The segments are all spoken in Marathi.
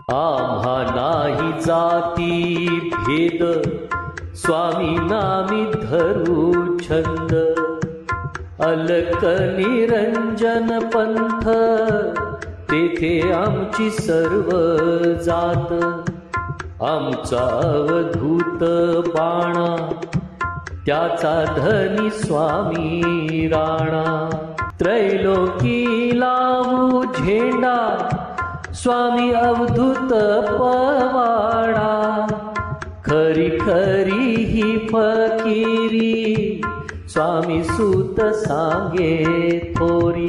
आम्हा नाही जाती भेद, स्वामी नामी धरू छंद. अलक निरंजन पंथ, तेथे आमची सर्व जात. आमचा अवधूत बाणा, त्याचा धनी स्वामी राणा. त्रैलोकी लावू झेंडा, स्वामी अवधूत पवाडा. खरी खरी ही फकिरी, स्वामी सूत सांगे थोरी.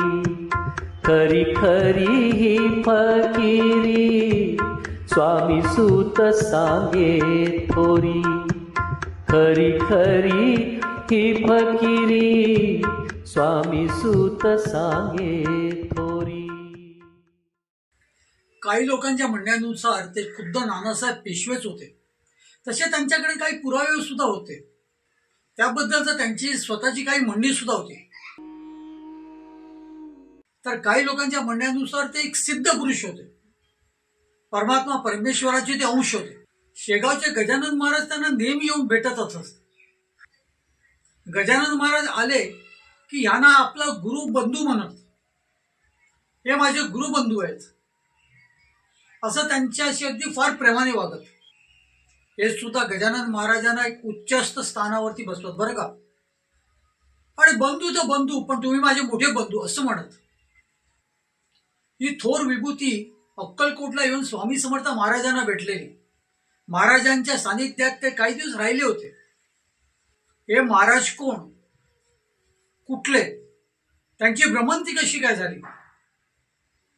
खरी खरी ही फकिरी, स्वामी सूत सांगे थोरी. खरी खरी ही फकिरी, स्वामी सूत सांगे थोरी. काही लोकांच्या म्हणण्यानुसार ते खुद्द नानासाहेब पेशवेच होते. तसे त्यांच्याकडे काही पुरावे सुद्धा होते. त्याबद्दलच त्यांची स्वतःची काही म्हणणी सुद्धा होती. तर काही लोकांच्या म्हणण्यानुसार ते एक सिद्ध पुरुष होते. परमात्मा परमेश्वराचे ते अंश होते. शेगावचे गजानन महाराज त्यांना नेहमी येऊन भेटत असत. गजानन महाराज आले की यांना आपला गुरु बंधू म्हणत. हे माझे गुरुबंधू आहेत असं त्यांच्याशी अगदी फार प्रेमाने वागत. हे सुद्धा गजानन महाराजांना एक उच्चस्थ स्थानावरती बसवत बरं का. आणि बंधू तर बंधू, पण तुम्ही माझे मोठे बंधू असं म्हणत. ही थोर विभूती अक्कलकोटला येऊन स्वामी समर्थ महाराजांना भेटलेली. महाराजांच्या सानिध्यात ते काही दिवस राहिले होते. हे महाराज कोण, कुठले, त्यांची भ्रमंती कशी काय झाली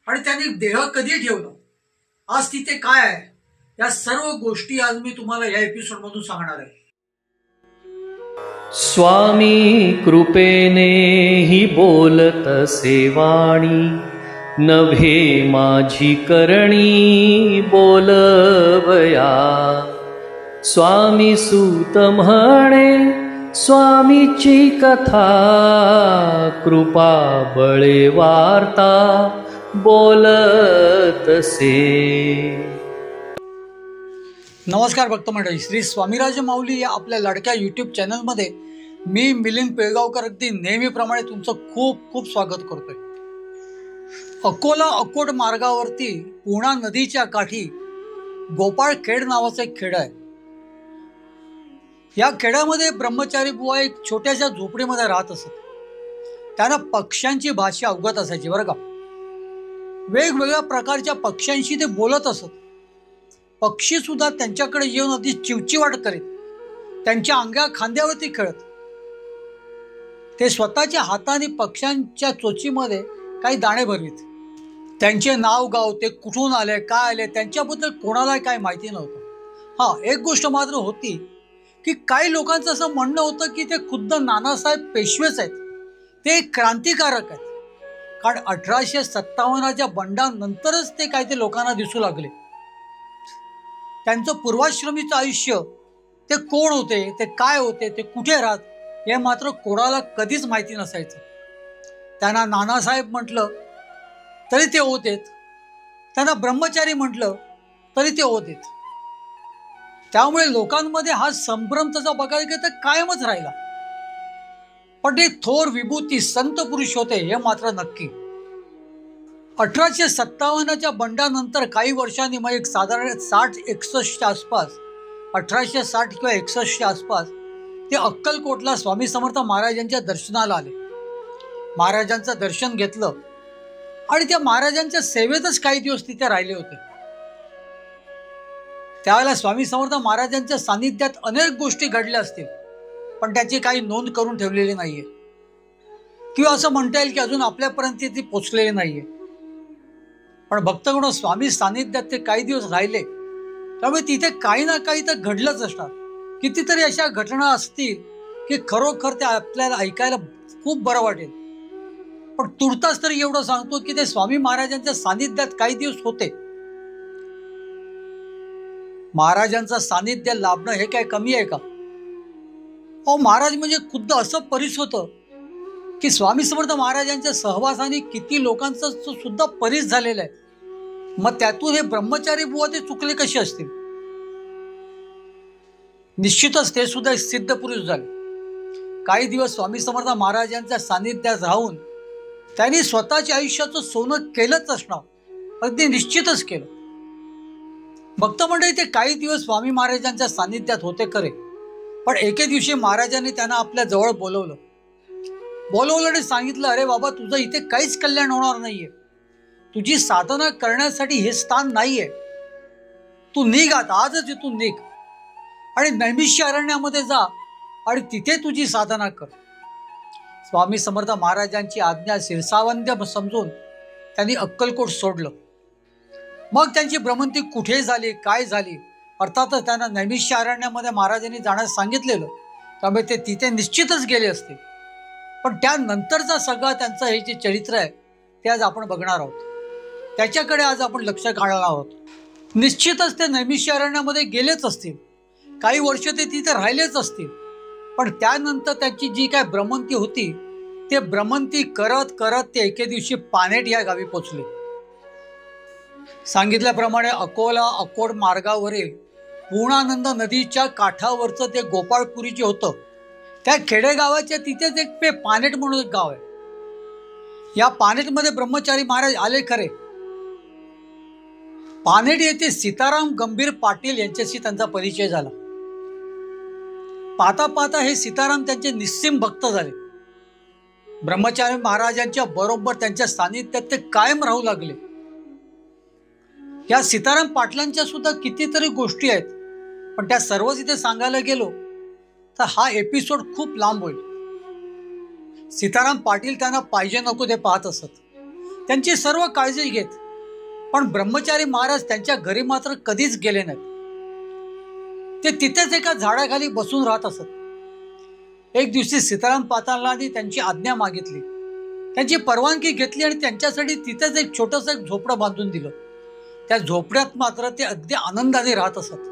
आणि त्यांनी देह कधी ठेवला, आज तिथे काय आहे, या सर्व गोष्टी आज मी तुम्हाला या एपिसोड मधून सांगणार आहे. स्वामी कृपेने ही बोलत सेवाणी, नभे माझी करणी बोलवया. स्वामी सूत म्हणे स्वामीची कथा, कृपा बळे वार्ता बोलतसे. नमस्कार भक्त मंडळी, श्री स्वामीराज माऊली या आपल्या लाडक्या यूट्यूब चॅनलमध्ये मी मिलिंद पिळगावकर अगदी नेहमीप्रमाणे तुमचं खूप खूप स्वागत करतोय. अकोला अकोट मार्गावरती पूर्णा नदीच्या काठी गोपाळखेड नावाचं एक खेड आहे. या खेड्यामध्ये ब्रह्मचारी बुवा एक छोट्याशा झोपडीमध्ये राहत असत. त्यांना पक्ष्यांची भाषा अवगत असायची बरं का. वेगवेगळ्या प्रकारच्या पक्ष्यांशी ते बोलत असत. पक्षी सुद्धा त्यांच्याकडे येऊन अगदी चिवचिवाट करीत, त्यांच्या अंगा खांद्यावरती खेळत. ते स्वतःच्या हाताने पक्ष्यांच्या चोचीमध्ये काही दाणे भरवीत. त्यांचे नाव गाव, ते कुठून आले, काय आले, त्यांच्याबद्दल कोणाला काय माहिती नव्हतं. हा, एक गोष्ट मात्र होती की काही लोकांचं असं म्हणणं होतं की ते खुद्द नानासाहेब पेशवेच आहेत. ते एक क्रांतिकारक आहेत. कारण 1857च्या बंडानंतरच ते काही ते लोकांना दिसू लागले. त्यांचं पूर्वाश्रमीचं आयुष्य, ते कोण होते, ते काय होते, ते कुठे राहत, हे मात्र कोणाला कधीच माहिती नसायचं. त्यांना नानासाहेब म्हटलं तरी ते होतेत, त्यांना ब्रह्मचारी म्हटलं तरी ते होतेत. त्यामुळे लोकांमध्ये हा संभ्रम तसा बघायला गेलं तर कायमच राहिला. पण ते थोर विभूती संत पुरुष होते हे मात्र नक्की. 1857च्या बंडानंतर काही वर्षांनी, मग एक साधारण 60-61 आसपास, 1860 किंवा 61 आसपास ते अक्कलकोटला स्वामी समर्थ महाराजांच्या दर्शनाला आले. महाराजांचं दर्शन घेतलं आणि त्या महाराजांच्या सेवेतच काही दिवस तिथे राहिले होते. त्यावेळेला स्वामी समर्थ महाराजांच्या सानिध्यात अनेक गोष्टी घडल्या असतील, पण त्याची काही नोंद करून ठेवलेली नाहीये, किंवा असं म्हणता येईल की अजून आपल्यापर्यंत ती पोचलेली नाहीये. पण भक्तगण, स्वामी सानिध्यात ते काही दिवस राहिले, त्यामुळे तिथे काही ना काही तर घडलंच असणार. कितीतरी अशा घटना असतील की खरोखर ते आपल्याला ऐकायला खूप बरं वाटेल. पण तुर्तास तरी एवढं सांगतो की ते स्वामी महाराजांच्या सानिध्यात काही दिवस होते. महाराजांचं सानिध्य लाभणं हे काय कमी आहे का? अहो, महाराज म्हणजे खुद्द असं परीस होतं की स्वामी समर्थ महाराजांच्या सहवासाने किती लोकांचा सुद्धा परीस झालेला आहे. मग त्यातून हे ब्रह्मचारी बुवा ते चुकले कसे असतील? निश्चितच ते सुद्धा एक सिद्ध पुरुष झाले. काही दिवस स्वामी समर्थ महाराजांच्या सानिध्यात राहून त्यांनी स्वतःच्या आयुष्याचं सोनं केलंच असणार, अगदी निश्चितच केलं. भक्त मंडळी, ते काही दिवस स्वामी महाराजांच्या सानिध्यात होते खरे, पण एके दिवशी महाराजांनी त्यांना आपल्या जवळ बोलवलं आणि सांगितलं, अरे बाबा, तुझं इथे काहीच कल्याण होणार नाहीये. तुझी साधना करण्यासाठी हे स्थान नाहीये. तू निघ, आता आजच इथून निघ आणि नैमिष्य अरण्यामध्ये जा आणि तिथे तुझी साधना कर. स्वामी समर्थ महाराजांची आज्ञा शिरसावंद्य समजून त्यांनी अक्कलकोट सोडलं. मग त्यांची भ्रमंती कुठे झाली, काय झाली, अर्थातच त्यांना नैमिष्य अरण्यामध्ये महाराजांनी जाण्यास सांगितलेलं, त्यामुळे ते तिथे निश्चितच गेले असते. पण त्यानंतरचा सगळा त्यांचं हे जे चरित्र आहे ते आज आपण बघणार आहोत. त्याच्याकडे आज आपण लक्ष घालणार आहोत. निश्चितच ते नैमिष्य अरण्यामध्ये गेलेच असतील, काही वर्ष ते तिथे राहिलेच असतील, पण त्यानंतर त्यांची जी काय भ्रमंती होती ते भ्रमंती करत करत ते एके दिवशी पानेट या गावी पोचले. सांगितल्याप्रमाणे अकोला अकोट मार्गावरील पूर्णानंद नदीच्या काठावरचं ते गोपाळपुरी जे होतं, त्या खेडेगावाच्या तिथेच एक पानेट म्हणून एक गाव आहे. या पानेटमध्ये ब्रह्मचारी महाराज आले खरे. पानेट येथे सीताराम गंभीर पाटील यांच्याशी त्यांचा परिचय झाला. पाहता पाहता हे सीताराम त्यांचे निस्सीम भक्त झाले. ब्रह्मचारी महाराजांच्या बरोबर त्यांच्या सानिध्यात ते कायम राहू लागले. या सीताराम पाटलांच्या सुद्धा कितीतरी गोष्टी आहेत, पण त्या सर्वच इथे सांगायला गेलो तर हा एपिसोड खूप लांब होईल. सीताराम पाटील त्यांना पाहिजे नको ते पाहत असत, त्यांची सर्व काळजी घेत, पण ब्रह्मचारी महाराज त्यांच्या घरी मात्र कधीच गेले नाहीत. ते तिथेच एका झाडाखाली बसून राहत असत. एक दिवशी सीताराम पाटलांनी त्यांची आज्ञा मागितली, त्यांची परवानगी घेतली आणि त्यांच्यासाठी तिथेच एक छोटंसं एक झोपडं बांधून दिलं. त्या झोपड्यात मात्र ते अगदी आनंदाने राहत असत.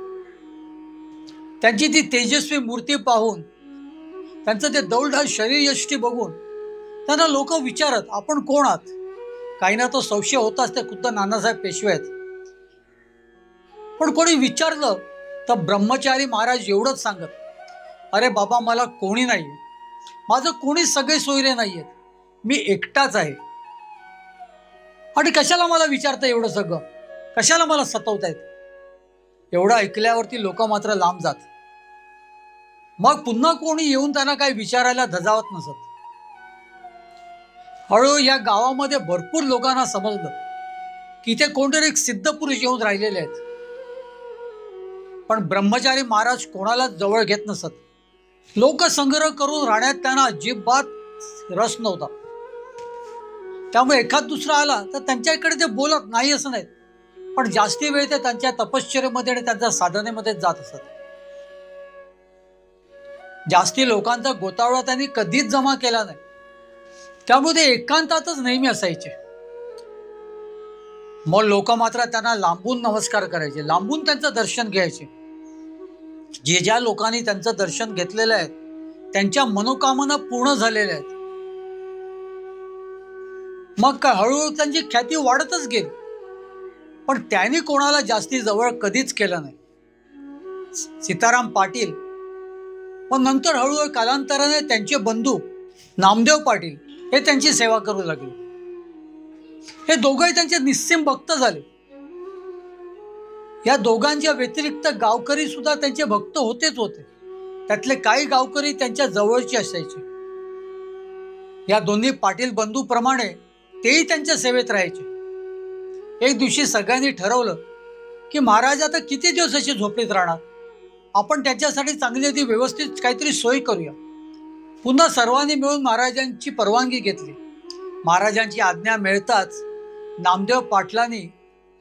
त्यांची ती तेजस्वी मूर्ती पाहून, त्यांचं ते दौलदार शरीर यष्टी बघून त्यांना लोक विचारत, आपण कोण आहात? काहींना तो संशय होताच, ते खुद्द नानासाहेब पेशवे आहेत. पण कोणी विचारलं तर ब्रह्मचारी महाराज एवढंच सांगत, अरे बाबा, मला कोणी नाही, माझं कोणी सगळे सोयरे नाहीयेत, मी एकटाच आहे. आणि कशाला मला विचारता एवढं सगळं, कशाला मला सतवतायत? एवढं ऐकल्यावरती लोक मात्र लांब जात. मग पुन्हा कोणी येऊन त्यांना काही विचारायला धजावत नसत. हळूहळू या गावामध्ये भरपूर लोकांना समजलं की इथे कोणतरी एक सिद्ध पुरुष येऊन राहिलेले आहेत. पण ब्रह्मचारी महाराज कोणालाच जवळ घेत नसत. लोकसंग्रह करून राहण्यात त्यांना अजिबात रस नव्हता. त्यामुळे एखाद दुसरा आला तर त्यांच्याकडे ते बोलत नाही असं नाही, पण जास्ती वेळ ते त्यांच्या तपश्चर्येमध्ये आणि त्यांच्या साधनेमध्ये जात असत. जास्ती लोकांचा गोतावळा त्यांनी कधीच जमा केला नाही, त्यामुळे ते एकांतातच नेहमी असायचे. मग लोक मात्र त्यांना लांबून नमस्कार करायचे, लांबून त्यांचं दर्शन घ्यायचे. जे ज्या लोकांनी त्यांचं दर्शन घेतलेलं आहे त्यांच्या मनोकामना पूर्ण झालेल्या आहेत. मग काय हळूहळू त्यांची ख्याती वाढतच गेली, पण त्यांनी कोणाला जास्ती जवळ कधीच केलं नाही. सीताराम पाटील व नंतर हळूहळू कालांतराने त्यांचे बंधू नामदेव पाटील हे त्यांची सेवा करू लागले. हे दोघंही त्यांचे निस्सीम भक्त झाले. या दोघांच्या व्यतिरिक्त गावकरी सुद्धा त्यांचे भक्त होतेच होते. त्यातले काही गावकरी त्यांच्या जवळचे असायचे. या दोन्ही पाटील बंधूप्रमाणे तेही त्यांच्या सेवेत राहायचे. एक दिवशी सगळ्यांनी ठरवलं की महाराज आता किती दिवस असे झोपडीत राहणार, आपण त्याच्यासाठी चांगली ती व्यवस्थित काहीतरी सोय करूया. पुन्हा सर्वांनी मिळून महाराजांची परवानगी घेतली. महाराजांची आज्ञा मिळताच नामदेव पाटलांनी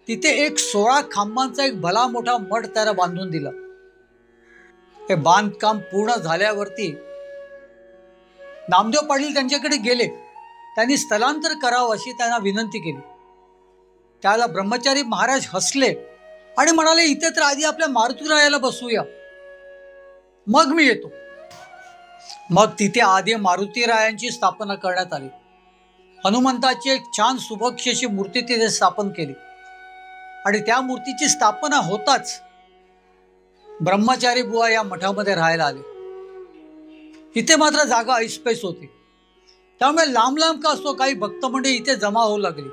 तिथे एक 16 खांबांचा एक भला मोठा मठ त्याला बांधून दिला. हे बांधकाम पूर्ण झाल्यावरती नामदेव पाटील त्यांच्याकडे गेले. त्यांनी स्थलांतर करावं अशी त्यांना विनंती केली. त्याला ब्रह्मचारी महाराज हसले आणि म्हणाले, इथे तर आधी आपल्या मारुतीरायाला बसूया, मग मी येतो. मग तिथे आधी मारुतीरायांची स्थापना करण्यात आली. हनुमंताची एक छान सुबक्षेची मूर्ती तिथे स्थापन केली. आणि त्या मूर्तीची स्थापना होताच ब्रह्मचारी बुवा या मठामध्ये राहायला आले. इथे मात्र जागा ऐसपैस होती, त्यामुळे लांब लांब का असो काही भक्त मंडळी इथे जमा होऊ लागली.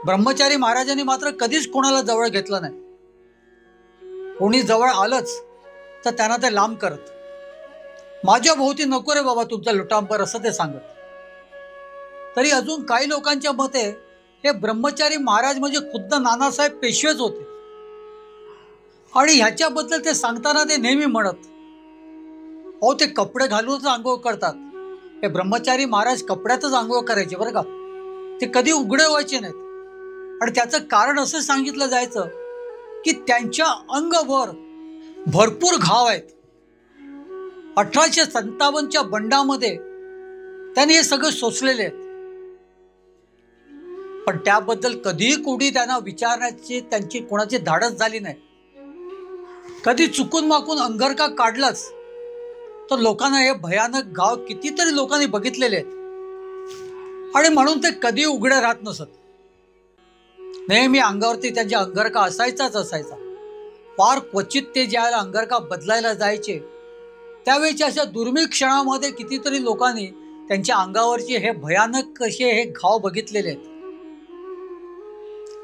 ब्रह्मचारी महाराजांनी मात्र कधीच कोणाला जवळ घेतलं नाही. कोणी जवळ आलंच तर त्यांना ते लांब करत, माझ्या भोवती नको रे बाबा तुमचा लुटांबर, असं ते सांगत. तरी अजून काही लोकांच्या मते हे ब्रह्मचारी महाराज म्हणजे खुद्द नानासाहेब पेशवेच होते. आणि ह्याच्याबद्दल ते सांगताना ते नेहमी म्हणत, अहो ते कपडे घालूनच आंघोळ करतात. हे ब्रह्मचारी महाराज कपड्यातच आंघोळ करायचे बरं का, ते कधी उघडे व्हायचे नाहीत. आणि त्याचं कारण असं सांगितलं जायचं की त्यांच्या अंगभर भरपूर घाव आहेत. 1857च्या बंडामध्ये त्यांनी हे सगळं सोसलेले आहेत. पण त्याबद्दल कधीही कोणी त्यांना विचारण्याची त्यांची कोणाची धाडस झाली नाही. कधी चुकून माकून अंगरका काढलाच तर लोकांना हे भयानक घाव कितीतरी लोकांनी बघितलेले आहेत आणि म्हणून ते कधी उघडे राहत नसत. नेहमी अंगावरती त्यांच्या अंगरका असायचाच असायचा. फार क्वचित ते ज्यावेळेला अंगरका बदलायला जायचे त्यावेळेच्या अशा दुर्मिळ क्षणामध्ये कितीतरी लोकांनी त्यांच्या अंगावरचे हे भयानक असे हे घाव बघितलेले आहेत.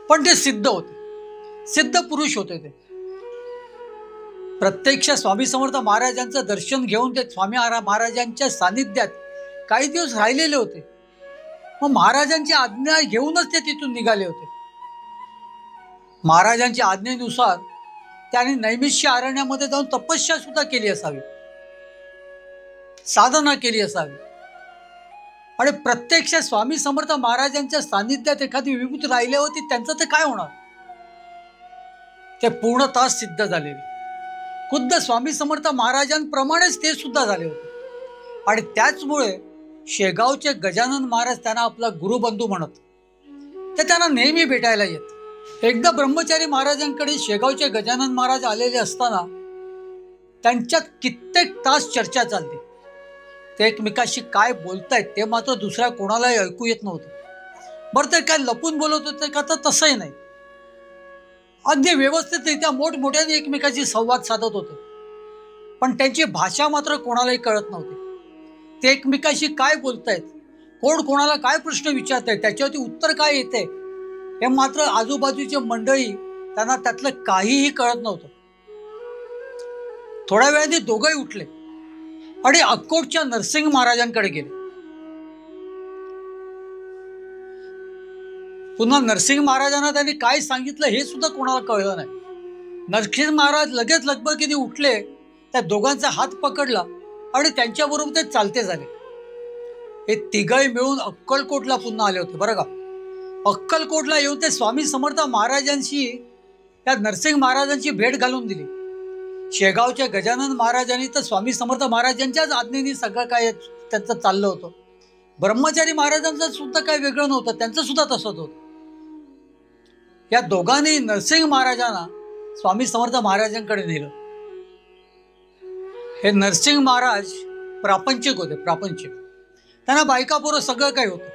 पण ते सिद्ध होते, सिद्ध पुरुष होते. ते प्रत्यक्ष स्वामी समर्थ महाराजांचं दर्शन घेऊन ते स्वामी महाराजांच्या सानिध्यात काही दिवस राहिलेले होते. मग महाराजांची आज्ञा घेऊनच ते तिथून निघाले होते. महाराजांच्या आज्ञेनुसार त्यांनी नैमिष्य अरण्यामध्ये जाऊन तपस्या सुद्धा केली असावी, साधना केली असावी. आणि प्रत्यक्ष स्वामी समर्थ महाराजांच्या सानिध्यात एखादी विभूती राहिल्यावरती त्यांचं ते काय होणार, ते पूर्णतः सिद्ध झालेले. खुद्द स्वामी समर्थ महाराजांप्रमाणेच ते सुद्धा झाले होते. आणि त्याचमुळे शेगावचे गजानन महाराज त्यांना आपला गुरुबंधू म्हणत. ते त्यांना नेहमी भेटायला येत. एकदा ब्रह्मचारी महाराजांकडे शेगावचे गजानन महाराज आलेले असताना त्यांच्यात कित्येक तास चर्चा चालते. ते एकमेकाशी काय बोलतायत ते मात्र दुसऱ्या कोणालाही ऐकू येत नव्हतं. बरं ते काय लपून बोलत होते का, तर तसंही नाही. अगदी व्यवस्थितरित्या मोठमोठ्याने एकमेकाशी संवाद साधत होते. पण त्यांची भाषा मात्र कोणालाही कळत नव्हती. ते एकमेकाशी काय बोलतायत, कोण कोणाला काय प्रश्न विचारतायत, त्याच्यावरती उत्तर काय येते हे मात्र आजूबाजूची मंडळी त्यांना त्यातलं काहीही कळत नव्हतं. थोड्या वेळाने दोघंही उठले आणि अक्कोटच्या नरसिंग महाराजांकडे गेले. पुन्हा नरसिंग महाराजांना त्यांनी काय सांगितलं हे सुद्धा कोणाला कळलं नाही. नरसिंग महाराज लगेच लगबगीने उठले, त्या दोघांचा हात पकडला आणि त्यांच्याबरोबर ते चालते झाले. हे तिघही मिळून अक्कलकोटला पुन्हा आले होते बरं का. अक्कलकोटला येऊन ते स्वामी समर्थ महाराजांशी, त्या नरसिंग महाराजांची भेट घालून दिली. शेगावच्या गजानन महाराजांनी तर स्वामी समर्थ महाराजांच्याच आज्ञेने सगळं काय त्यांचं चाललं होतं. ब्रह्मचारी महाराजांचं सुद्धा काय वेगळं नव्हतं, त्यांचं सुद्धा तसंच होतं. या दोघांनी नरसिंग महाराजांना स्वामी समर्थ महाराजांकडे नेलं. हे नरसिंग महाराज प्रापंचिक होते, प्रापंचिक. त्यांना बायका पोरं सगळं काही होतं.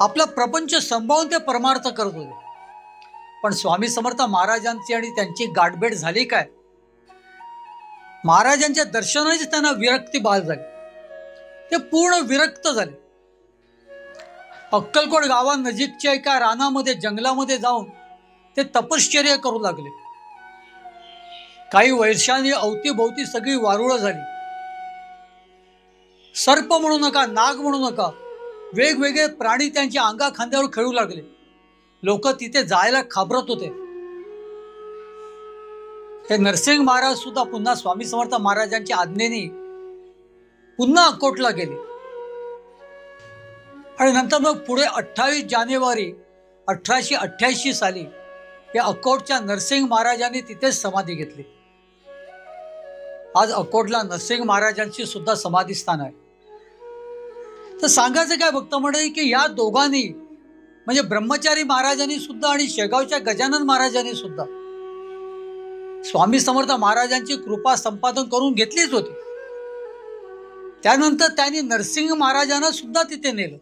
आपला प्रपंच संभावून ते परमार्थ करत होते. पण स्वामी समर्थ महाराजांची आणि त्यांची गाठभेट झाली काय, महाराजांच्या दर्शनाची त्यांना विरक्ती बाळ झाली. ते पूर्ण विरक्त झाले. अक्कलकोट गावानजीकच्या एका रानामध्ये, जंगलामध्ये जाऊन ते तपश्चर्या करू लागले. काही वर्षांनी अवतीभोवती सगळी वारुळं झाली. सर्प म्हणू नका, नाग म्हणू नका, वेगवेगळे प्राणी त्यांच्या अंगा खांद्यावर खेळू लागले. लोक तिथे जायला घाबरत होते. हे नरसिंग महाराज सुद्धा पुन्हा स्वामी समर्थ महाराजांच्या आज्ञेने पुन्हा अक्कोटला गेले. आणि नंतर मग पुढे 28 जानेवारी 1888 साली या अक्कोटच्या नरसिंग महाराजांनी तिथेच समाधी घेतली. आज अक्कोटला नरसिंग महाराजांची सुद्धा समाधी स्थान आहे. तर सांगायचं काय भक्त मंडळी की या दोघांनी म्हणजे ब्रह्मचारी महाराजांनी सुद्धा आणि शेगावच्या गजानन महाराजांनी सुद्धा स्वामी समर्थ महाराजांची कृपा संपादन करून घेतलीच होती. त्यानंतर त्यांनी नरसिंग महाराजांना सुद्धा तिथे नेलं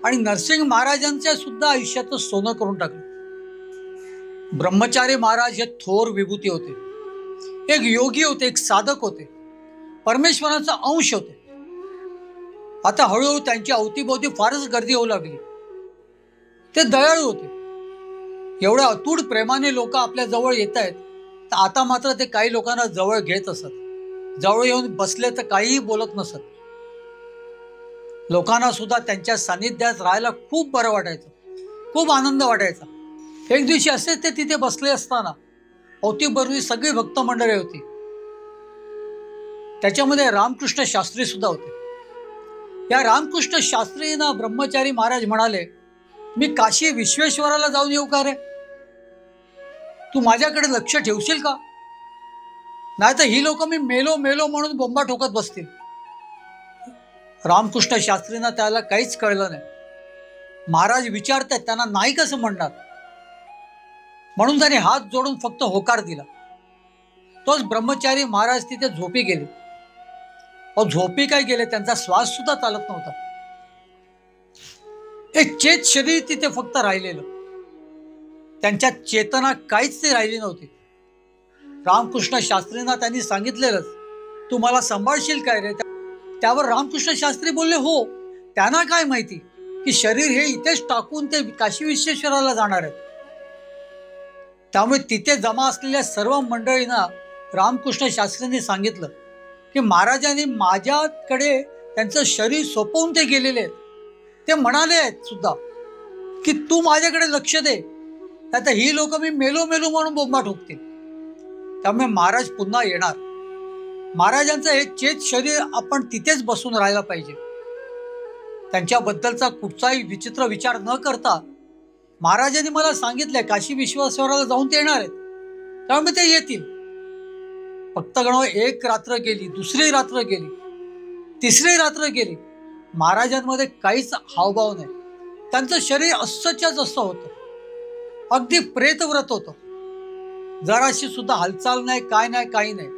आणि नरसिंग महाराजांच्या सुद्धा आयुष्याचं सोनं करून टाकलं. ब्रह्मचारी महाराज हे थोर विभूती होते, एक योगी होते, एक साधक होते, परमेश्वराचा अंश होते. आता हळूहळू त्यांची अवतीभोवती फारच गर्दी होऊ लागली. ते दयाळू होते. एवढ्या अतूट प्रेमाने लोक आपल्या जवळ येत आहेत, तर आता मात्र ते काही लोकांना जवळ घेत असत. जवळ येऊन बसले तर काहीही बोलत नसत. लोकांना सुद्धा त्यांच्या सानिध्यात राहायला खूप बरं वाटायचं, खूप आनंद वाटायचा. एक दिवशी असेच ते तिथे बसले असताना अवतीभोवती सगळी भक्त मंडळी होती. त्याच्यामध्ये रामकृष्ण शास्त्री सुद्धा होते. या रामकृष्ण शास्त्रींना ब्रह्मचारी महाराज म्हणाले, मी काशी विश्वेश्वराला जाऊन येऊ का रे? तू माझ्याकडे लक्ष ठेवशील का? नाही तर ही लोक मी मेलो मेलो म्हणून बोंबा ठोकत बसतील. रामकृष्ण शास्त्रींना त्याला काहीच कळलं नाही. महाराज विचारतात, त्यांना नाही कसं म्हणणार? म्हणून त्याने हात जोडून फक्त होकार दिला. तोच ब्रह्मचारी महाराज तिथे झोपी गेले. झोपी काय गेले, त्यांचा श्वास सुद्धा चालत नव्हता. एक चेत शरीर तिथे फक्त राहिलेलं. त्यांच्या चेतना काहीच ती राहिली नव्हती. रामकृष्ण शास्त्रींना त्यांनी सांगितलेलंच, तू मला सांभाळशील काय रे? त्यावर रामकृष्ण शास्त्री बोलले, हो. त्यांना काय माहिती की शरीर हे इथेच टाकून ते काशी विश्वेश्वराला जाणार आहेत. त्यामुळे तिथे जमा असलेल्या सर्व मंडळींना रामकृष्ण शास्त्रींनी सांगितलं की महाराजांनी माझ्याकडे त्यांचं शरीर सोपवून ते गेलेले आहेत. ते म्हणाले आहेत सुद्धा की तू माझ्याकडे लक्ष दे, आता ही लोक मी मेलो मेलो म्हणून बोंबा ठोकतील. त्यामुळे महाराज पुन्हा येणार. महाराजांचं हे चेत शरीर आपण तिथेच बसून राहायला पाहिजे. त्यांच्याबद्दलचा कुठचाही विचित्र विचार न करता महाराजांनी मला सांगितलंय काशी विश्वेश्वराला जाऊन ते येणार आहेत, त्यामुळे ते येतील. भक्तगण, एक रात्र गेली, दुसरी रात्र गेली, तिसरी रात्र गेली. महाराजांमध्ये काहीच हावभाव नाही. त्यांचं शरीर असंच्या जसं होतं, अगदी प्रेतव्रत होतं. जराशी सुद्धा हालचाल नाही, काय नाही, काही नाही.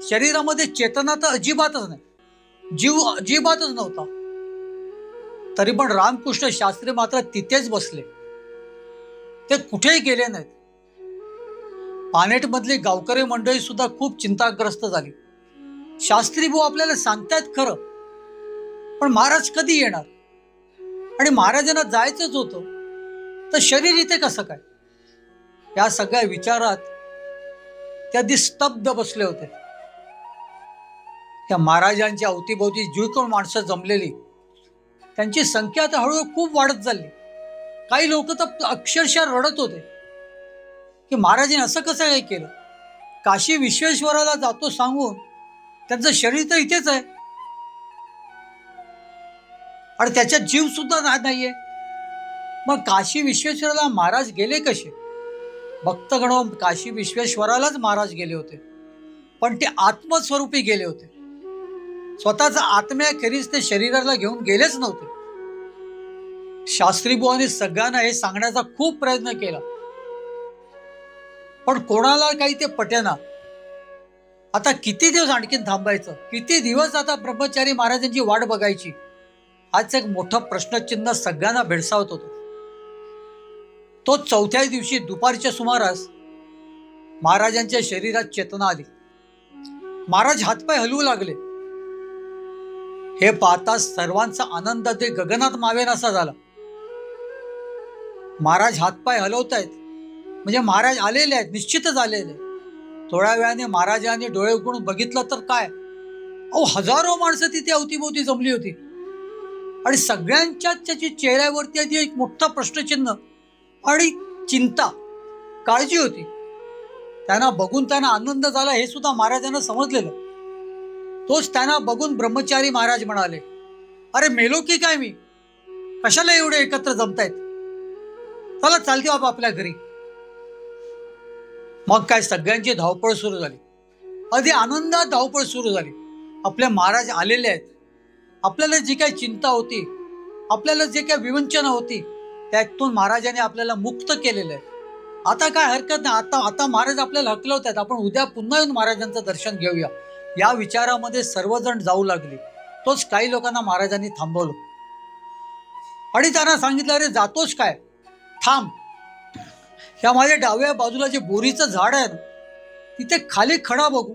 शरीरामध्ये चेतना तर अजिबातच नाही, जीव अजिबातच नव्हता. तरी पण रामकृष्ण शास्त्री मात्र तिथेच बसले. ते कुठेही गेले नाहीत. पानेटमधली गावकरी मंडळी सुद्धा खूप चिंताग्रस्त झाली. शास्त्री भाऊ आपल्याला सांगतायत खरं, पण महाराज कधी येणार? आणि महाराजांना जायचंच होतं, तर शरीर इथे कसं काय? या सगळ्या विचारात ते अगदी स्तब्ध बसले होते. त्या महाराजांच्या अवतीभोवती जी कोण माणसं जमलेली, त्यांची संख्या आता हळूहळू खूप वाढत चालली. काही लोक तर अक्षरशः रडत होते की महाराजांनी असं कसं काय केलं? काशी विश्वेश्वराला जातो सांगून त्यांचं शरीर तर इथेच आहे आणि त्याच्यात जीव सुद्धा नाहीये. मग काशी विश्वेश्वराला महाराज गेले कसे? भक्तगण, काशी विश्वेश्वरालाच महाराज गेले होते, पण ते आत्मस्वरूपी गेले होते. स्वतःचा आत्म्याखेरीज ते शरीराला घेऊन गेलेच नव्हते. शास्त्रीबुवांनी सगळ्यांना हे सांगण्याचा खूप प्रयत्न केला, पण कोणाला काही ते पटेना. आता किती दिवस आणखीन थांबायचं? किती दिवस आता ब्रह्मचारी महाराजांची वाट बघायची? हाच एक मोठं प्रश्नचिन्ह सगळ्यांना भेडसावत होतं. तो चौथ्या दिवशी दुपारच्या सुमारास महाराजांच्या शरीरात चेतना आली. महाराज हातपाय हलवू लागले. हे पाहता सर्वांचा आनंद ते गगनात मावेनासा झाला. महाराज हातपाय हलवतायत म्हणजे महाराज आलेले आहेत, निश्चितच आलेले. थोड्या वेळाने महाराजांनी डोळे उघडून बघितलं तर काय, हजारो माणसं तिथे अवतीभोवती जमली होती आणि सगळ्यांच्याच त्याची चेहऱ्यावरती आधी एक मोठा प्रश्नचिन्ह आणि चिंता, काळजी होती. त्यांना बघून त्यांना आनंद झाला हे सुद्धा महाराजांना समजलेलं. तोच त्यांना बघून ब्रह्मचारी महाराज म्हणाले, अरे मेलो की काय मी? कशाला एवढे एकत्र जमतायत? चला चालते बाबा आपल्या घरी. मग काय सगळ्यांची धावपळ सुरू झाली. अगदी आनंदात धावपळ सुरू झाली. आपले महाराज आलेले आहेत. आपल्याला जी काही चिंता होती, आपल्याला जे काही विवंचना होती, त्यातून महाराजांनी आपल्याला मुक्त केलेलं आहे. आता काय हरकत नाही. आता महाराज आपल्याला हकलवत आहेत, आपण उद्या पुन्हा येऊन महाराजांचं दर्शन घेऊया. या विचारामध्ये सर्वजण जाऊ लागले. तोच काही लोकांना महाराजांनी थांबवलं आणि त्यांना सांगितलं, अरे जातोच काय, थांब. ह्या माझ्या डाव्या बाजूला जे बोरीचं झाड आहे ना, तिथे खाली खडा बघू,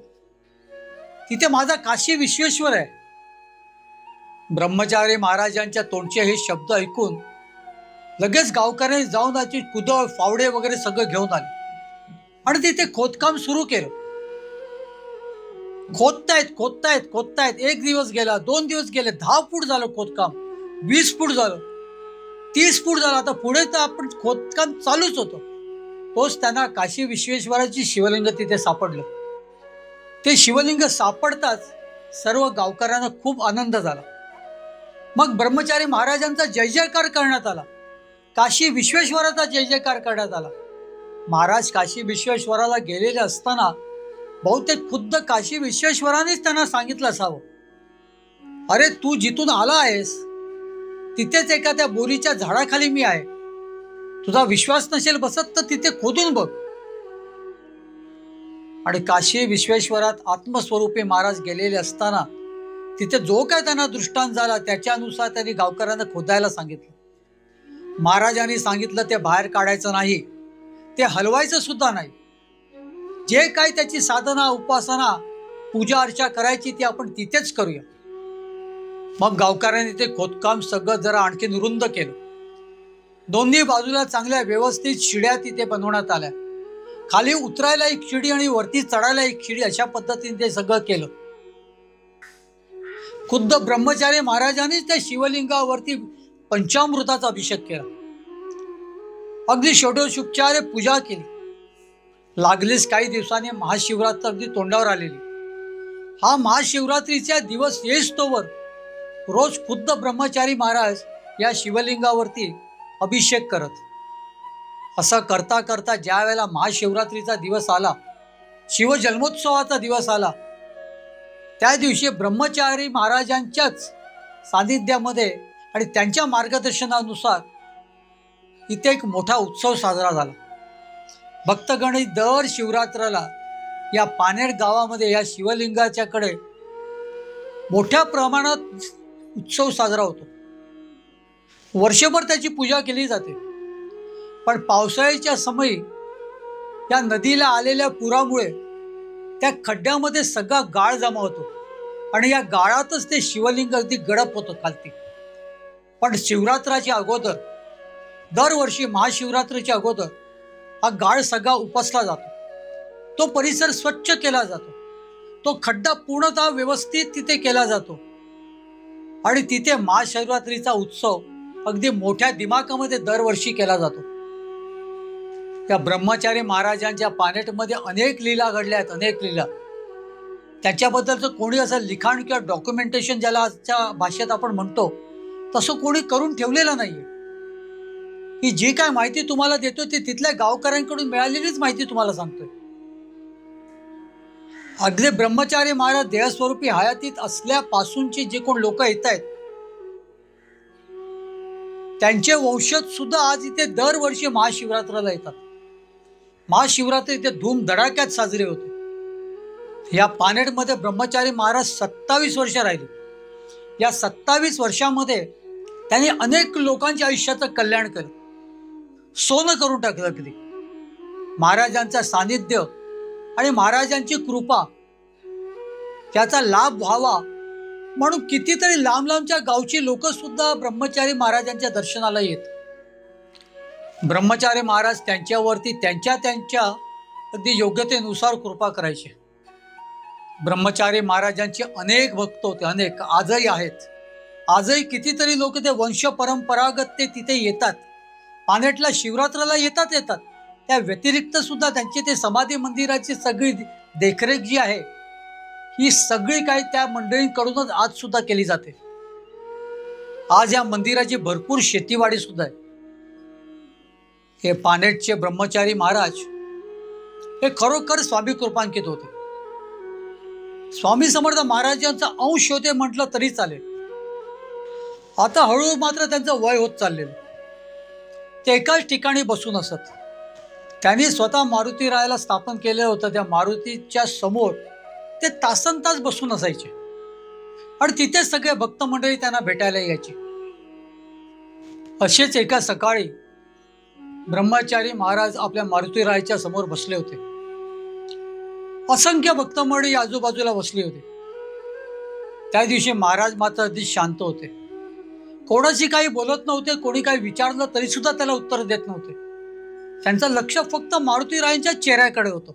तिथे माझा काशी विश्वेश्वर आहे. ब्रह्मचारी महाराजांच्या तोंडचे हे शब्द ऐकून लगेच गावकऱ्यांनी जाऊन त्याची कुदळ फावडे वगैरे सगळं घेऊन आले आणि तिथे खोदकाम सुरू केलं. खोदतायत. 1 दिवस गेला, 2 दिवस गेले, 10 फूट झालं खोदकाम, 20 फूट झालं, 30 फूट झालं. आता पुढे तर आपण खोदकाम चालूच होतं. तोच त्यांना काशी विश्वेश्वराची शिवलिंग तिथे सापडलं. ते शिवलिंग सापडताच सर्व गावकऱ्यांना खूप आनंद झाला. मग ब्रह्मचारी महाराजांचा जय जयकार करण्यात आला, काशी विश्वेश्वराचा जय जयकार करण्यात आला. महाराज काशी विश्वेश्वराला गेलेले असताना बहुतेक खुद्द काशी विश्वेश्वरानेच त्यांना सांगितलं असावं, अरे तू जिथून आला आहेस तिथेच एका त्या बोरीच्या झाडाखाली मी आहे, तुझा विश्वास नसेल बसत तर तिथे खोदून बघ. आणि काशी विश्वेश्वरात आत्मस्वरूपी महाराज गेलेले असताना तिथे जो काय त्यांना दृष्टांत झाला त्याच्यानुसार त्यांनी गावकऱ्यांना खोदायला सांगितलं. महाराजांनी सांगितलं ते बाहेर काढायचं नाही, ते हलवायचं सुद्धा नाही. जे काय त्याची साधना उपासना पूजा अर्चा करायची ती आपण तिथेच करूया. मग गावकऱ्यांनी ते खोदकाम सगळं जरा आणखी रुंद केलं. दोन्ही बाजूला चांगल्या व्यवस्थित शिड्या तिथे बनवण्यात आल्या. खाली उतरायला एक शिडी आणि वरती चढायला एक शिडी, अशा पद्धतीने ते सगळं केलं. खुद्द ब्रह्मचारी महाराजांनीच त्या शिवलिंगावरती पंचामृताचा अभिषेक केला. अगदी षोडशोपचारे पूजा केली. लागलीच काही दिवसांनी महाशिवरात्र अगदी तोंडावर आलेली. हा महाशिवरात्रीचा दिवस येईस्तोवर रोज खुद्द ब्रह्मचारी महाराज या शिवलिंगावरती अभिषेक करत. असं करता करता ज्या वेळेला महाशिवरात्रीचा दिवस आला, शिवजन्मोत्सवाचा दिवस आला, त्या दिवशी ब्रह्मचारी महाराजांच्याच सानिध्यामध्ये आणि त्यांच्या मार्गदर्शनानुसार इथे एक मोठा उत्सव साजरा झाला. भक्तगण दर शिवरात्राला या पानेर गावामध्ये या शिवलिंगाच्याकडे मोठ्या प्रमाणात उत्सव साजरा होतो. वर्षभर त्याची पूजा केली जाते. पण पावसाळ्याच्या समयी या नदीला आलेल्या पुरामुळे त्या खड्ड्यामध्ये सगळा गाळ जमा होतो आणि या गाळातच ते शिवलिंग अगदी गडप होतं खालती. पण शिवरात्राच्या अगोदर, दरवर्षी महाशिवरात्रीच्या अगोदर हा गाळ सगळा उपसला जातो. तो परिसर स्वच्छ केला जातो. तो खड्डा पूर्णतः व्यवस्थित तिथे केला जातो आणि तिथे महाशिवरात्रीचा उत्सव अगदी मोठ्या दिमाखामध्ये दरवर्षी केला जातो. त्या ब्रह्मचारी महाराजांच्या पानेटमध्ये अनेक लीला घडल्या आहेत, अनेक लीला. त्याच्याबद्दलचं कोणी असं लिखाण किंवा डॉक्युमेंटेशन ज्याला आजच्या भाषेत आपण म्हणतो तसं कोणी करून ठेवलेलं नाहीये. ही जी काय माहिती तुम्हाला देतो ती तिथल्या गावकऱ्यांकडून मिळालेलीच माहिती तुम्हाला सांगतोय. अगदी ब्रह्मचारी महाराज देहस्वरूपी हयातीत असल्यापासूनचे जे कोण लोक येत आहेत त्यांचे वंशज सुद्धा आज इथे दरवर्षी महाशिवरात्राला येतात. महाशिवरात्री इथे धूमधडाक्यात साजरी होते. या पानेटमध्ये ब्रह्मचारी महाराज 27 वर्ष राहिले. या 27 वर्षामध्ये त्यांनी अनेक लोकांच्या आयुष्याचं कल्याण केलं, सोनं करून टाकलं. कधी महाराजांचं सानिध्य आणि महाराजांची कृपा त्याचा लाभ व्हावा म्हणून कितीतरी लांब लांबच्या गावची लोक सुद्धा ब्रह्मचारी महाराजांच्या दर्शनाला येत. ब्रह्मचारी महाराज त्यांच्यावरती त्यांच्या अगदी योग्यतेनुसार कृपा करायचे. ब्रह्मचारी महाराजांचे अनेक भक्त होते, अनेक आजही आहेत. आजही कितीतरी लोक ते वंश परंपरागत ते तिथे येतात. पानेटला शिवरात्राला येतात. त्या व्यतिरिक्त सुद्धा त्यांची ते समाधी मंदिराची सगळी देखरेख जी आहे ही सगळी काही त्या मंडळींकडूनच आज सुद्धा केली जाते. आज या मंदिराची भरपूर शेतीवाडी सुद्धा आहे. हे पानेटचे ब्रह्मचारी महाराज हे खरोखर स्वामी कृपांकित होते. स्वामी समर्थ महाराजांचा अंश होते म्हटलं तरी चालेल. आता हळूहळू मात्र त्यांचं वय होत चाललेलं. ते एकाच ठिकाणी बसून असत. त्यांनी स्वतः मारुती रायाला स्थापन केलं होतं. त्या मारुतीच्या समोर ते तासनतास बसून असायचे आणि तिथे सगळे भक्त मंडळी त्यांना भेटायला यायचे. असेच एका सकाळी ब्रह्मचारी महाराज आपल्या मारुतीरायाच्या समोर बसले होते. असंख्य भक्तमंडळी आजूबाजूला बसली होती. त्या दिवशी महाराज मात्र अगदी शांत होते. कोणाशी काही बोलत नव्हते. कोणी काही विचारलं तरी सुद्धा त्याला उत्तर देत नव्हते. त्यांचं लक्ष फक्त मारुतीरायांच्या चेहऱ्याकडे होतं.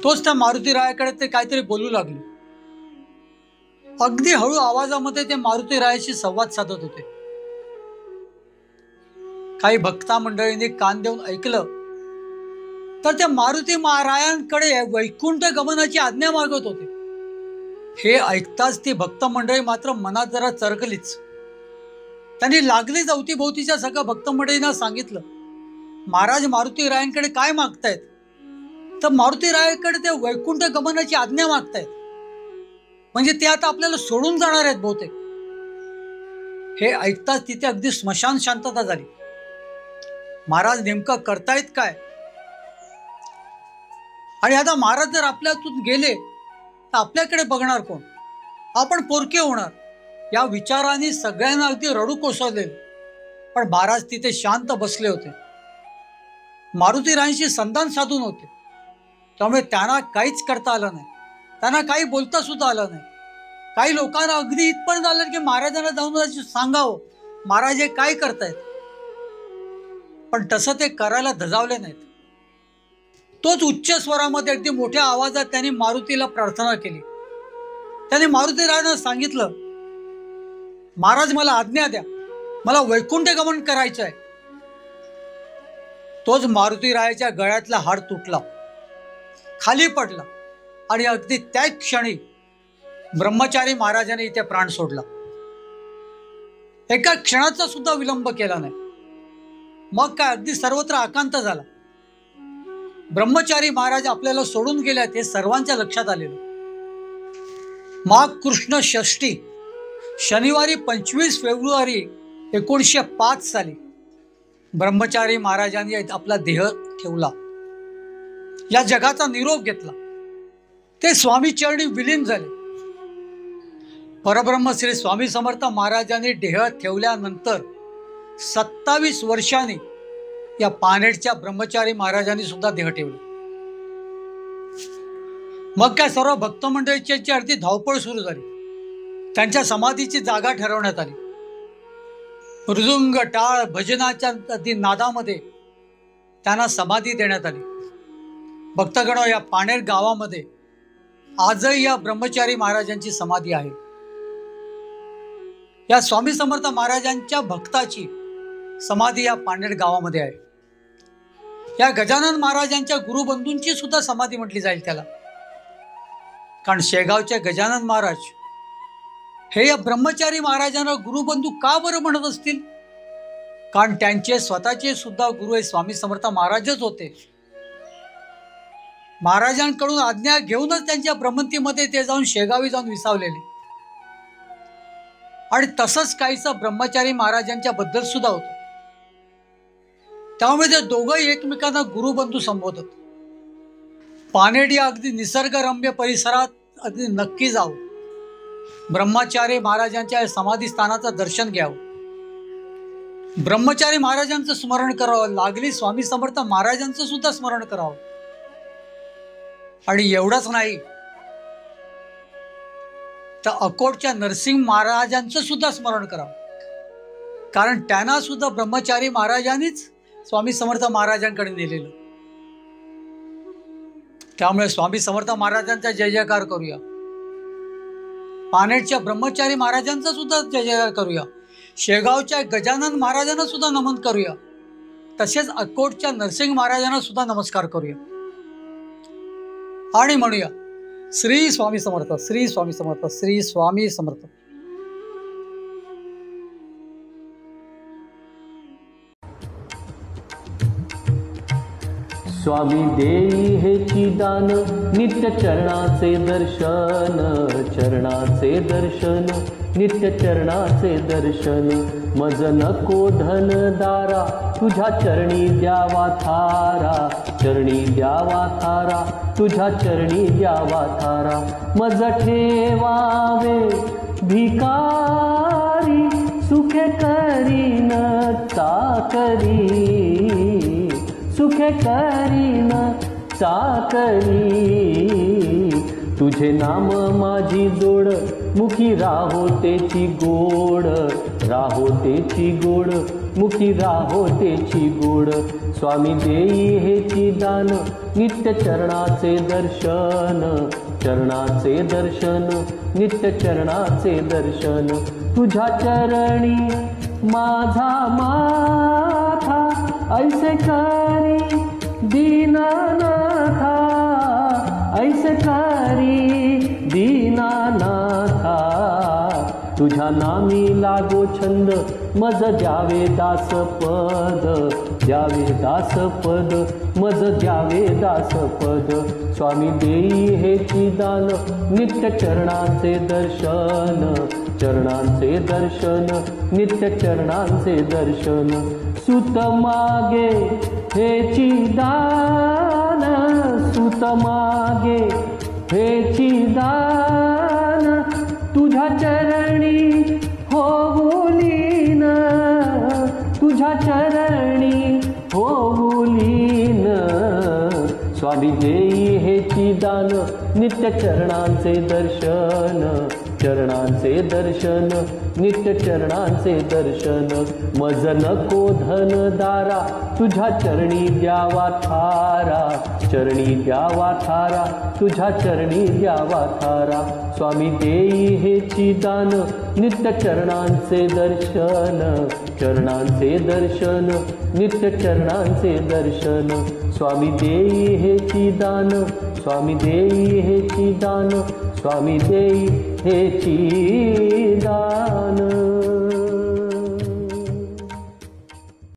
तोच त्या मारुतीरायाकडे ते काहीतरी बोलू लागले. अगदी हळू आवाजामध्ये ते मारुतीरायाशी संवाद साधत होते. काही भक्ता मंडळींनी कान देऊन ऐकलं तर ते मारुती महारायांकडे वैकुंठ गमनाची आज्ञा मागत होते. हे ऐकताच ती भक्त मंडळी मात्र मनात जरा चरकलीच. त्यांनी लागलीच अवतीभोवतीच्या सगळ्या भक्त मंडळींना सांगितलं, महाराज मारुतीरायांकडे काय मागतायत? तर मारुतीरायाकडे ते वैकुंठ गमनाची आज्ञा मागतायत. म्हणजे ते आता आपल्याला सोडून जाणार आहेत बहुतेक. हे ऐकताच तिथे अगदी स्मशान शांतता झाली. महाराज नेमकं करतायत काय? आणि आता महाराज जर आपल्यातून गेले तर आपल्याकडे बघणार कोण? आपण पोरके होणार. या विचाराने सगळ्यांना अगदी रडू कोसळले. पण महाराज तिथे शांत बसले होते. मारुतीरायांशी संधान साधून होते. त्यामुळे त्यांना काहीच करता आलं नाही. त्यांना काही बोलता सुद्धा आलं नाही. काही लोकांना अगदी इथपर्यंत झालं की महाराजांना जाऊन सांगावं, महाराज हे काय करतायत. पण तसं ते करायला धजावले नाहीत. तोच उच्च स्वरामध्ये अगदी मोठ्या आवाजात त्यांनी मारुतीला प्रार्थना केली. त्याने मारुतीरायांना सांगितलं, महाराज मला आज्ञा द्या, मला वैकुंठ गमन करायचं आहे. तोच मारुतीरायाच्या गळ्यातला हाड तुटला, खाली पडला आणि अगदी त्याच क्षणी ब्रह्मचारी महाराजांनी इथे प्राण सोडला. एका क्षणाचा सुद्धा विलंब केला नाही. मग काय अगदी सर्वत्र आकांत झाला. ब्रह्मचारी महाराज आपल्याला सोडून गेल्यात हे सर्वांच्या लक्षात आलेलं. माघ कृष्ण षष्ठी शनिवारी 25 फेब्रुवारी 1905 साली ब्रह्मचारी महाराजांनी आपला देह ठेवला. या जगाचा निरोप घेतला. ते स्वामी चरणी विलीन झाले. परब्रह्म श्री स्वामी समर्थ महाराजांनी देह ठेवल्यानंतर 27 वर्षांनी या पानेरच्या ब्रह्मचारी महाराजांनी सुद्धा देह ठेवला. मग काय सर्व भक्त मंडळीची अगदी धावपळ सुरू झाली. त्यांच्या समाधीची जागा ठरवण्यात आली. मृदुंग टाळ भजनाच्या अगदी नादामध्ये त्यांना समाधी देण्यात आली. भक्तगण, या पानेर गावामध्ये आजही या ब्रह्मचारी महाराजांची समाधी आहे. या स्वामी समर्थ महाराजांच्या भक्ताची समाधी या पानेर गावामध्ये आहे. या गजानन महाराजांच्या गुरुबंधूंची सुद्धा समाधी म्हटली जाईल त्याला. कारण शेगावचे गजानन महाराज हे या ब्रह्मचारी महाराजांना गुरुबंधू का बरं म्हणत असतील? कारण त्यांचे स्वतःचे सुद्धा गुरु हे स्वामी समर्थ महाराजच होते. महाराजांकडून आज्ञा घेऊनच त्यांच्या भ्रमंतीमध्ये ते जाऊन शेगावी जाऊन विसावलेले. आणि तसंच काहीसं ब्रह्मचारी महाराजांच्या बद्दल सुद्धा होतं. त्यामुळे ते दोघंही एकमेकांना गुरुबंधू संबोधत. पानेड या अगदी निसर्गरम्य परिसरात अगदी नक्की जावं. ब्रह्मचारी महाराजांच्या समाधी स्थानाचं दर्शन घ्यावं. ब्रह्मचारी महाराजांचं स्मरण करावं. लागली स्वामी समर्थ महाराजांचं सुद्धा स्मरण करावं. आणि एवढंच नाही तर अकोटच्या नरसिंह महाराजांचं सुद्धा स्मरण करावं. कारण त्यांना सुद्धा ब्रह्मचारी महाराजांनीच स्वामी समर्थ महाराजांकडे नेलेलं. त्यामुळे स्वामी समर्थ महाराजांचा जय जयकार करूया. पानेरच्या ब्रह्मचारी महाराजांचा सुद्धा जय जयकार करूया. शेगावच्या गजानन महाराजांना सुद्धा नमन करूया. तसेच अकोटच्या नरसिंह महाराजांना सुद्धा नमस्कार करूया. आणि म्हणूया, श्री स्वामी समर्थ, श्री स्वामी समर्थ, श्री स्वामी समर्थ. स्वामी देई हेची दान, नित्य चरणाचे दर्शन, चरणाचे दर्शन, नित्य चरणाचे दर्शन. मज नको धन दारा, तुझ्या चरणी द्यावा थारा, चरणी द्यावा थारा, तुझ्या चरणी द्यावा थारा. मज ठेवावे भिकारी, सुखे करीन चाकरी, सुखे करीन चाकरी, तुझे नाम माझी जोड, मुखी राहो तेची गोड, राहो तेची गोड, मुखी राहो तेची गोड. स्वामी देई हेची दान, नित्य चरणाचे दर्शन, चरणाचे दर्शन, नित्य चरणाचे दर्शन. तुझ्या चरणी माझा माथा, ऐसे करी दीनानाथा, ऐसे करी दीनानाथा. तुझ्या नामी लागो छंद, मज द्यावे दासपद, द्यावे दासपद, मज द्यावे दासपद. स्वामी देई हेची दान, नित्य चरणाचे दर्शन, चरणांचे दर्शन, नित्य चरणांचे दर्शन. सुत मागे हेची दान, सुत मागे हेची दान, तुझ्या चरणी होऊलीन, तुझ्या चरणी होऊलीन. स्वामी देई हेची दान, नित्य चरणांचे दर्शन, चरणांचे दर्शन, नित्य चरणांचे दर्शन. मज नको धन दारा, तुझ्या चरणी द्यावा थारा, चरणी द्यावा थारा, तुझ्या चरणी द्यावा थारा. स्वामी देई हेची दान, नित्य चरणांचे दर्शन, चरणांचे दर्शन, नित्य चरणांचे दर्शन. स्वामी देई हेची दान, स्वामी देई हेची दान, स्वामी देई हेची दान.